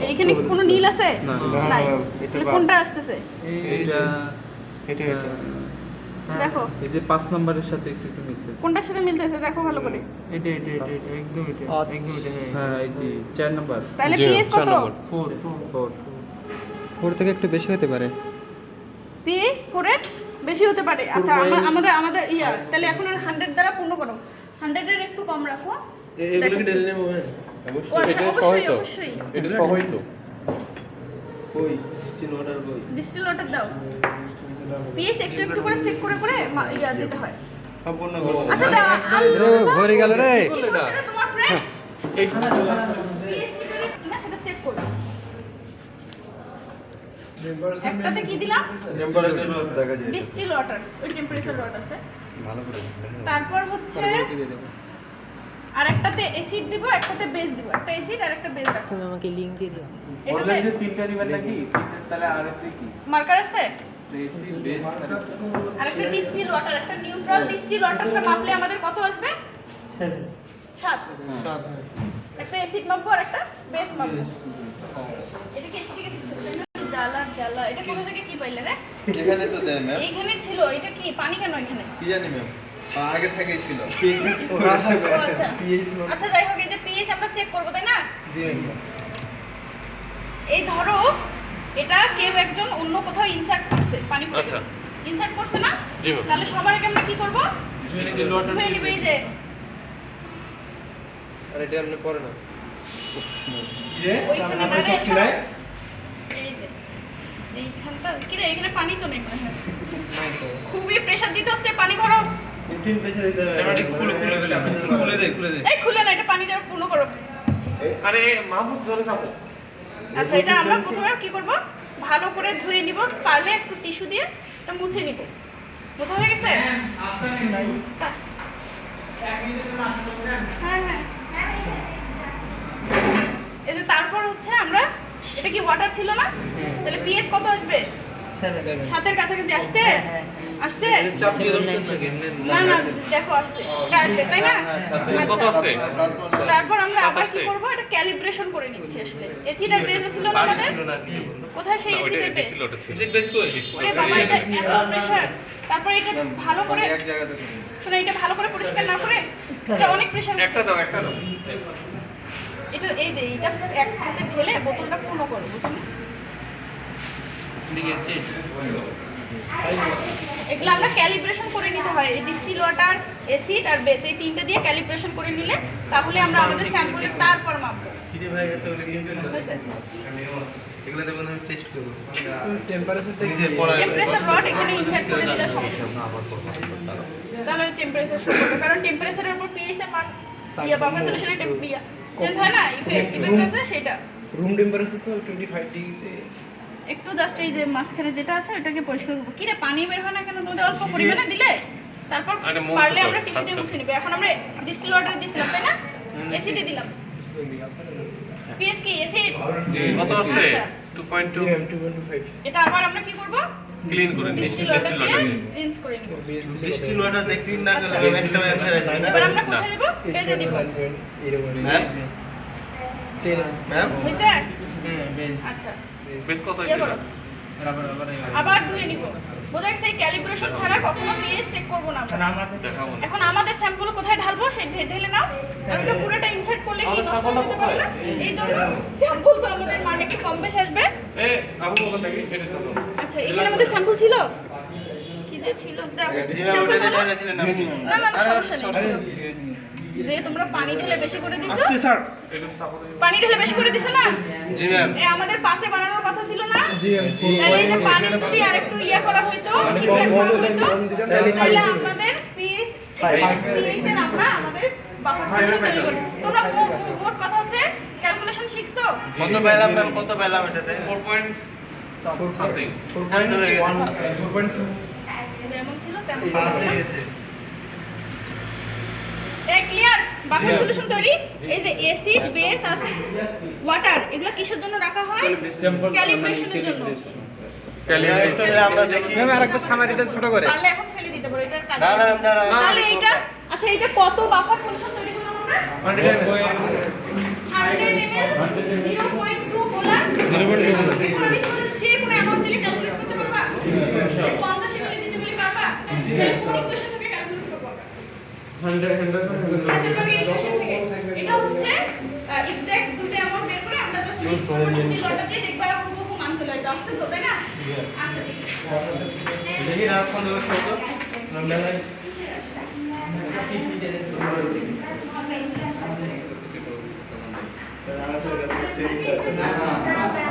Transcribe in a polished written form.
এইখানে কোনো নীল আছে? না নাই। এটা তাহলে কোনটা আসতেছে? এটা দেখো এই যে 5 নম্বরের সাথে একটু একটু মিলতেছে। কোনটার সাথে মিলতেছে দেখো ভালো করে। এটা একদম এটা হ্যাঁ এই যে 4 নম্বর। তাহলে পিএস কত? 4 থেকে একটু বেশি হতে পারে। পিএস 4 এর বেশি হতে পারে। আচ্ছা আমাদের ইয়া তাহলে এখন আর 100 দ্বারা পূর্ণ করো। 100 এর একটু কম রাখো। এগুলো কি ঢেলে নেব? অবশ্যই এটা অবশ্যই এটা সহই তো। কই স্টিল ওয়াটার কই? ডিস্টিল ওয়াটার দাও। পিএস একটু একটু করে চেক করে ইয়া দিতে হয়। সম্পূর্ণ করো। আচ্ছা দাও। ঘরে গেল রে। এটা তোমার ফ্রেন্ড। এই পিএস কি করে না সেটা চেক করো। একটাতে কি দিলাম? টেম্পারেচার দেখা যায়। ডিস্টিল ওয়াটার ওই টেম্পারেচার ওয়াটার আছে। ভালো করে। তারপর হচ্ছে আর একটাতে অ্যাসিড দিব একটাতে বেস দিব। একটা অ্যাসিড আর একটা বেস রাখো। তুমি আমাকে লিংক দিয়ে দিও। বললে এটাতে যে তিনটা নিবেন নাকি? তাহলে আর একটা কি? মার্কার আছে? বেসি বেস আর একটা ডিস্টিল ওয়াটার একটা নিউট্রাল ডিস্টিল ওয়াটারটা মাপলে আমাদের কত আসবে? 7 একটা অ্যাসিড মাপবো আর একটা বেস মাপবো। এটা কি ঠিক আছে? জ্বালা এটা কোথা থেকে কি পাইলে রে? এখানে তো দেয় ম্যাম। এইখানে ছিল। এটা কি পানি কেন এখানে? কি জানি ম্যাম। আগে থেকেই ছিল। ও আচ্ছা আচ্ছা যাই হোক এই যে পিএইচ আমরা চেক করব তাই না? জি ম্যাম। এই ধরো এটা কেউ একজন অন্য কোথাও ইনসার্ট করছে পানি পড়ছে। আচ্ছা। ইনসার্ট করছে না? জি ম্যাম। তাহলে সবার আগে আমরা কি করব? ধুয়ে নিব এই যে আর এটা আপনি পড়ে না। ওইখানে দাঁড়িয়ে ছিল। এই যে এইখানটা কি রে এখানে পানি তো নেই মনে হয়। খুবই প্রেসার দিতে হচ্ছে পানি ভরো। 15 প্রেসার দিতে হবে। এটা খুলে দিলে খুলে দে। এই খুলে না এটা পানি দিয়ে পূর্ণ করো। আরে মাহফুজ জোরে চাপো। আচ্ছা এটা আমরা প্রথমে কি করব? ভালো করে ধুয়ে নিব পারলে একটু টিস্যু দিয়ে এটা মুছে নিব। মোছা হয়ে গেছে? হ্যাঁ এই যে তারপর হচ্ছে আমরা এটা কি ওয়াটার ছিল না? তাহলে পিএইচ কত আসবে? 7 কাছাকাছি আসছে? আসছে? চাপ দিয়ে ধরছেন না দেখো আসছে। এটা আসছে তাই না? কত আসছে? তারপর আমরা আবার কি করব? এটা ক্যালিব্রেশন করে নিচ্ছি আসলে। অ্যাসিড আর বেস ছিল না আমাদের? কোথায় সেই ওইটা অ্যাসিড আর বেস? ডিস্টিল ওটা ছিল। ওরে বাবা এটা এত প্রেসার। তারপর এটা ভালো করে এক জায়গাতে করুন। শোনো এটা ভালো করে পরিষ্কার না করে এটা অনেক প্রেসার। একটা দাও। এটা এই যে এটা একসাথে ঢেলে বোতলটা পূর্ণ করো বুঝছো? এগুলো আমরা ক্যালিব্রেশন করে নিতে হয়। এই ডিস্টিল ওয়াটার অ্যাসিড আর বেস এই তিনটা দিয়ে ক্যালিব্রেশন করে নিলে তাহলে আমরা আমাদের স্যাম্পলের তারপর মাপবো। কিরে ভাই এত হলে কি করব? বুঝছেন? এগুলো দেব না টেস্ট করব। টেম্পারেচার নিজের পড়া টেম্পারেচার রড এখানে ইনসার্ট করে দিলে সমস্যা তাহলে টেম্পারেচার শো করবে কারণ টেম্পারেচারের উপর পিএইচ এর মান ইয়া বাফার সলিউশনের টেম্পারেচার চেঞ্জ হয় না ইফেক্ট আছে সেটা রুম টেম্পারেচার তো 25 ডিগ্রিতে একটু জাস্ট এই যে মাঝখানে যেটা আছে ওটাকে পরিষ্কার করব কি রে পানি বের হয় না কেন তোমাদের অল্প পরিমাণে দিলে তারপর আরে মুছে পারলে দাও, আমরা টিস্যু দিয়ে আচ্ছা। মুছে নিব এখন আমরা ডিস্টিল ওয়াটার দিছিলাম তাই না অ্যাসিড দিলাম পিএস কি অ্যাসিড কত আসছে? আচ্ছা। 2.2 2.25 এটা আবার আমরা কি করব ক্লিন করে নিচ্ছি। ডিস্টিল ওয়াটার দিয়ে রিন্স করে নিব ডিস্টিল ওয়াটার দেখছিন না কেন একটা ব্যবসা আছে এবার আমরা কোথায় দেব বেজে দিব ম্যাম ম্যাম হইছে আচ্ছা বেশ কত ইয়ে হয়েছে? করো। আবার ধুয়ে নিব বোঝা গেছে এই ক্যালিব্রেশন ছাড়া কখনো পিএইচ চেক করব না আমরা। দেখাবো না। এখন আমাদের স্যাম্পল কোথায় ঢালবো সেই ঢেলে নাও আর ওটা পুরোটা ইনসার্ট করলে কি নষ্ট হয়ে যেতে পারে না এই জন্য স্যাম্পল তো আমাদের মান একটু কম বেশি আসবে। এ আবু বকর নাকি এটা তো আচ্ছা এখানে আমাদের স্যাম্পল ছিল কি যে ছিল দাও যেভাবে ওটা দিতে গেছিলেন আপনি না সমস্যা নেই যে তোমরা পানি ঢেলে বেশি করে দিছো স্যার এটা সাপোর্ট পানি ঢেলে বেশি করে দিছো না জি ম্যাম এ আমাদের পাশে বানানোর কথা ছিল না জি তাহলে এই যে পানি যদি আরেকটু ইয়া করা হইতো ফিডব্যাক করা হইতো তাহলে আমাদের পিএইচ এর আমরা আমাদের বাফার সলিউশন তৈরি করি তোমরা মোট কথা হচ্ছে ক্যালকুলেশন শিখছো কত পেলাম ম্যাম কত পেলাম এটাতে 4 পয়েন্ট সামথিং। 4.2 হয়ে গেছে 4.2 যেমন ছিল তেমন পাস হয়ে গেছে ক্লিয়ার বাফার সলিউশন তৈরি এই যে অ্যাসিড বেস আর ওয়াটার এগুলো কিসের জন্য রাখা হয় ক্যালিব্রেশনের জন্য ক্যালিব্রেশন আমরা দেখি ম্যাম আরেকটা সামারিটা ছোট করে পারলে এখন ফেলে দিতে পারো এটার কাজ না না না তাহলে এটা আচ্ছা এটা কত বাফার সলিউশন তৈরি করলাম আমরা 100 ml 0.2 গোলা কোন ইকুয়েশন থেকে ক্যালকুলেট করব আমরা হেন্ডারসন এটা হচ্ছে এক্সাক্ট দুটো অ্যামাউন্ট বের করে আমরা জাস্ট মিক্স করব স্টিল লটার দিয়ে দেখব আর হুবহু মান চলে আসবে আসতে তো তাই না আচ্ছা দেখি রাত কোন কত আমরা না